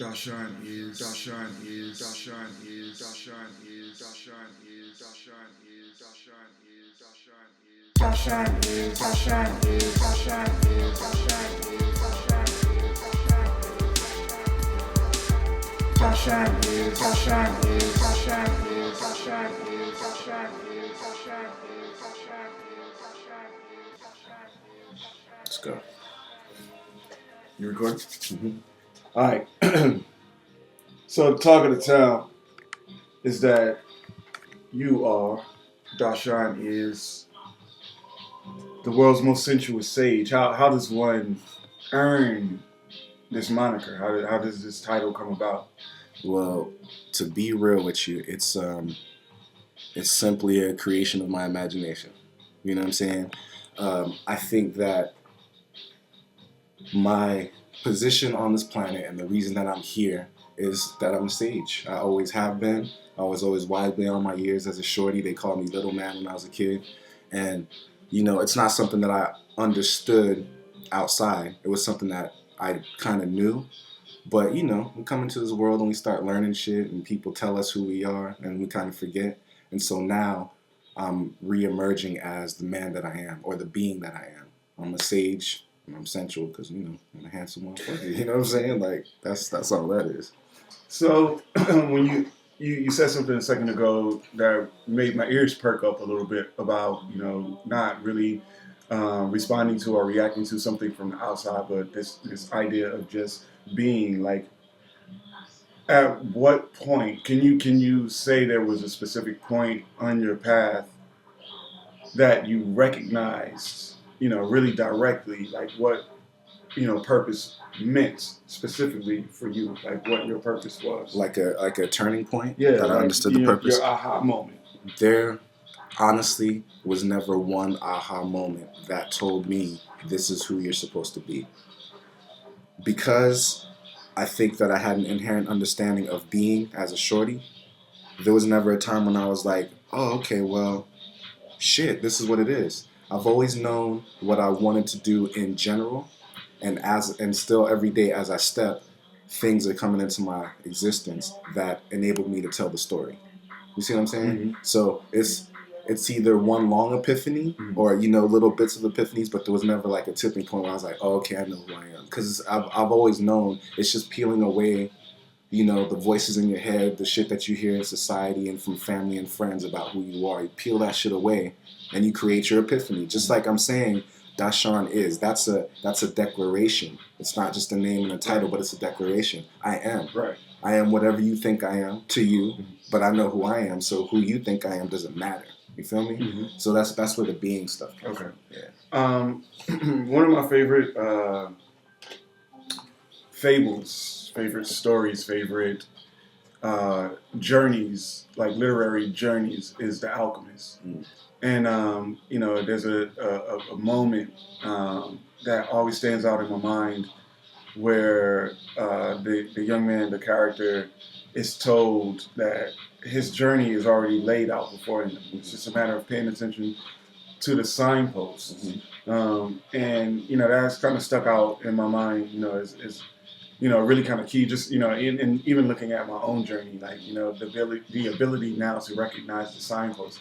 Dashon is Dashon is Dashon is Dashon is Dashon is Dashon is Dashon is Dashon is Dashon is Dashon is Dashon is Dashon is Dashon is Dashon is Dashon is Dashon is Dashon is Dashon is Let's go. You record? Mm-hmm. All right. So the talk of the town is that you are Dashon is the world's most sensuous sage. How does one earn this moniker? How does this title come about? Well, to be real with you, it's simply a creation of my imagination. You know what I'm saying? I think that my position on this planet and the reason that I'm here is that I'm a sage. I always have been. I was always wise beyond my years as a shorty. They called me little man when I was a kid. And, it's not something that I understood outside. It was something that I kind of knew. But, we come into this world and we start learning shit and people tell us who we are and we kind of forget. And so now I'm re-emerging as the man that I am or the being that I am. I'm a sage. I'm sensual because I'm a handsome motherfucker. You know what I'm saying? Like that's all that is. So when you said something a second ago that made my ears perk up a little bit about not really responding to or reacting to something from the outside, but this idea of just being like. At what point can you say there was a specific point on your path that you recognized, really directly, like what, purpose meant specifically for you, like what your purpose was? Like a turning point Yeah, that I like understood the purpose. your aha moment. There honestly was never one aha moment that told me this is who you're supposed to be. Because I think that I had an inherent understanding of being as a shorty, there was never a time when I was like, oh, okay, well, shit, this is what it is. I've always known what I wanted to do in general, and still every day as I step, things are coming into my existence that enabled me to tell the story. You see what I'm saying? Mm-hmm. So it's either one long epiphany Mm-hmm. or little bits of epiphanies, but there was never like a tipping point where I was like, oh, okay, I know who I am, because I've always known it's just peeling away the voices in your head, the shit that you hear in society and from family and friends about who you are. You peel that shit away and you create your epiphany. Just like I'm saying, Dashon is. That's a declaration. It's not just a name and a title, but it's a declaration. I am. Right. I am whatever you think I am to you, but I know who I am, so who you think I am doesn't matter. You feel me? Mm-hmm. So that's where the being stuff comes from. Yeah. One of my favorite fables, favorite stories, favorite journeys, like literary journeys, is The Alchemist. Mm. And there's a moment that always stands out in my mind where the young man, the character, is told that his journey is already laid out before him. It's just a matter of paying attention to the signposts. Mm-hmm. And that's kind of stuck out in my mind. Is really kind of key. Just in even looking at my own journey, like the ability now to recognize the signposts.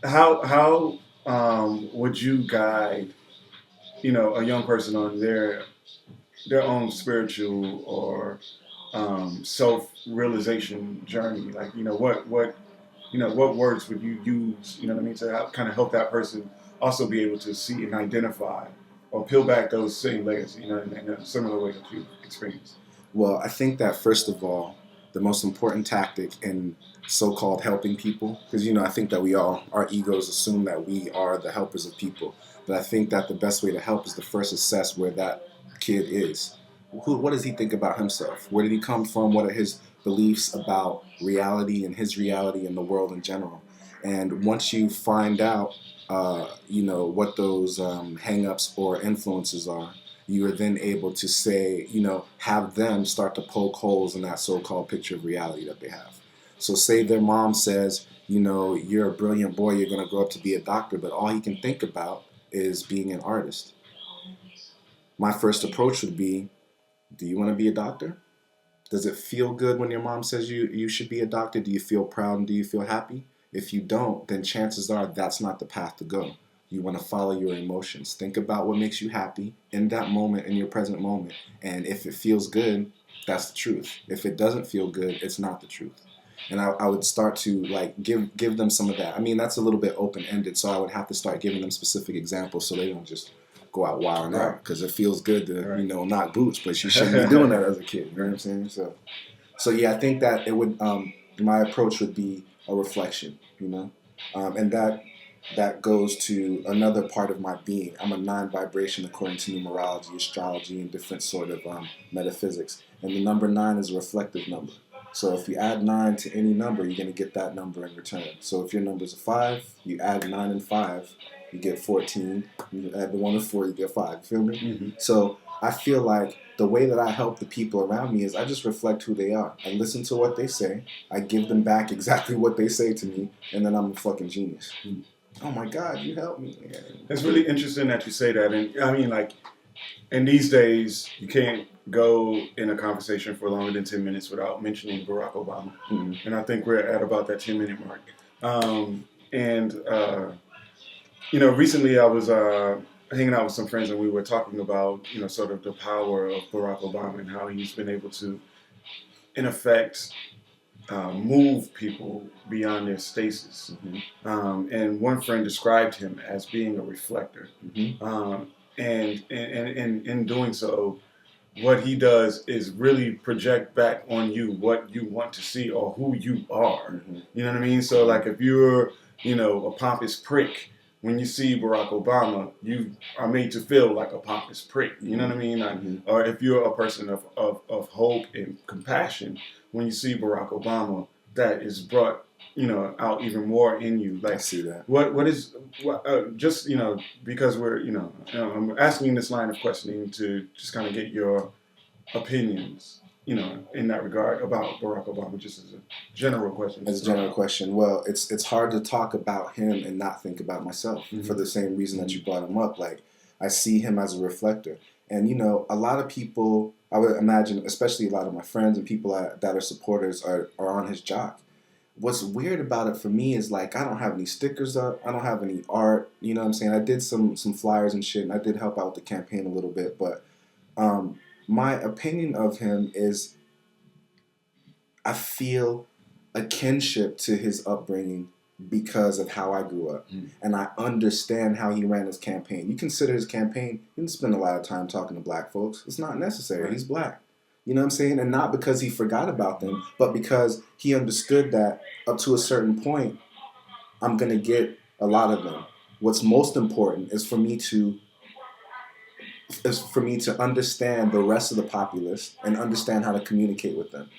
How would you guide a young person on their own spiritual or self-realization journey? Like what words would you use? You know what I mean, to kind of help that person also be able to see and identify or peel back those same layers. In a similar way that you experienced. Well, I think that first of all, the most important tactic in so-called helping people, because I think that our egos assume that we are the helpers of people, but I think that the best way to help is to first assess where that kid is. What does he think about himself? Where did he come from? What are his beliefs about reality and his reality and the world in general? And once you find out, what those hang-ups or influences are, you are then able to say, have them start to poke holes in that so-called picture of reality that they have. So say their mom says, you're a brilliant boy, you're going to grow up to be a doctor, but all he can think about is being an artist. My first approach would be, do you want to be a doctor? Does it feel good when your mom says you should be a doctor? Do you feel proud and do you feel happy? If you don't, then chances are that's not the path to go. You want to follow your emotions. Think about what makes you happy in that moment, in your present moment. And if it feels good, that's the truth. If it doesn't feel good, it's not the truth. And I would start to like give them some of that. I mean, that's a little bit open ended, so I would have to start giving them specific examples so they don't just go out wilding out because it feels good to knock boots, but you shouldn't be doing that as a kid. You know what I'm saying? So yeah, I think that it would my approach would be a reflection, and that goes to another part of my being. I'm a 9 vibration according to numerology, astrology, and different sort of metaphysics. And the number 9 is a reflective number. So if you add 9 to any number, you're going to get that number in return. So if your number's a 5, you add 9 and 5, you get 14. You add the 1 and 4, you get 5. You feel me? Mm-hmm. So I feel like the way that I help the people around me is I just reflect who they are. I listen to what they say. I give them back exactly what they say to me, and then I'm a fucking genius. Mm-hmm. Oh my God, you helped me. It's really interesting that you say that. And I mean, like, in these days, you can't go in a conversation for longer than 10 minutes without mentioning Barack Obama. Mm-hmm. And I think we're at about that 10-minute mark. Recently I was hanging out with some friends and we were talking about, sort of the power of Barack Obama and how he's been able to, in effect, move people beyond their stasis. Mm-hmm. And one friend described him as being a reflector. Mm-hmm. And in doing so, what he does is really project back on you what you want to see or who you are. Mm-hmm. You know what I mean? So like if you're, a pompous prick, when you see Barack Obama, you are made to feel like a pompous prick. You know what I mean? Mm-hmm. Or if you're a person of hope and compassion, when you see Barack Obama, that is brought, out even more in you. Like, I see that. Because we're, I'm asking this line of questioning to just kind of get your opinions, in that regard about Barack Obama, just as a general question. As a general question, well, it's hard to talk about him and not think about myself. Mm-hmm. For the same reason that you brought him up. Like, I see him as a reflector. And, a lot of people, I would imagine, especially a lot of my friends and people that are supporters are on his jock. What's weird about it for me is, like, I don't have any stickers up. I don't have any art. You know what I'm saying? I did some flyers and shit, and I did help out with the campaign a little bit. But my opinion of him is I feel a kinship to his upbringing because of how I grew up. Mm. And I understand how he ran his campaign. You consider his campaign, he didn't spend a lot of time talking to black folks. It's not necessary. Right. He's black. You know what I'm saying? And not because he forgot about them, but because he understood that up to a certain point, I'm going to get a lot of them. What's most important is for me to understand the rest of the populace and understand how to communicate with them.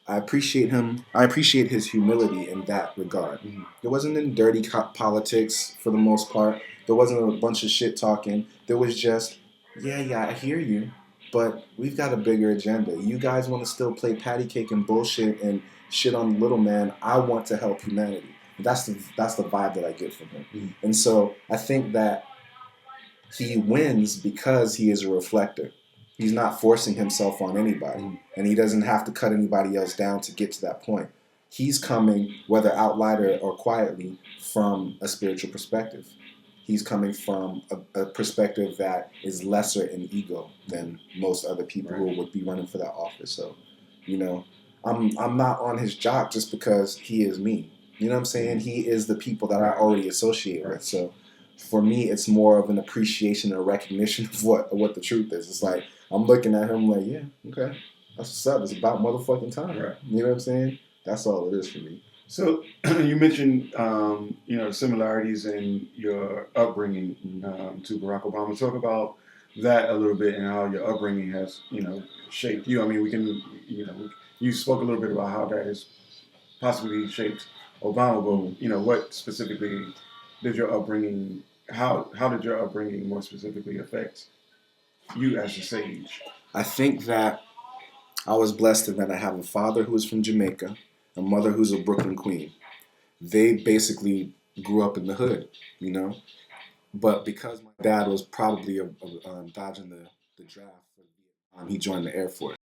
I appreciate him. I appreciate his humility in that regard. Mm-hmm. There wasn't any dirty politics for the most part. There wasn't a bunch of shit talking. There was just, yeah, I hear you, but we've got a bigger agenda. You guys want to still play patty cake and bullshit and shit on the little man. I want to help humanity. That's the vibe that I get from him. Mm-hmm. And so I think that he wins because he is a reflector. He's not forcing himself on anybody, and he doesn't have to cut anybody else down to get to that point. He's coming, whether out loud or quietly, from a spiritual perspective. He's coming from a perspective that is lesser in ego than most other people who would be running for that office. So, I'm not on his jock just because he is me. You know what I'm saying? He is the people that I already associate with. So, for me, it's more of an appreciation and a recognition of what the truth is. It's like, I'm looking at him like, yeah, okay, that's what's up. It's about motherfucking time. Right. You know what I'm saying? That's all it is for me. So you mentioned, similarities in your upbringing to Barack Obama. Talk about that a little bit and how your upbringing has, shaped you. I mean, we can, you spoke a little bit about how that has possibly shaped Obama, but, what specifically did your upbringing, how did your upbringing more specifically affect you as a sage? I think that I was blessed in that I have a father who is from Jamaica, a mother who's a Brooklyn queen. They basically grew up in the hood, But because my dad was probably dodging the draft for Vietnam, he joined the Air Force.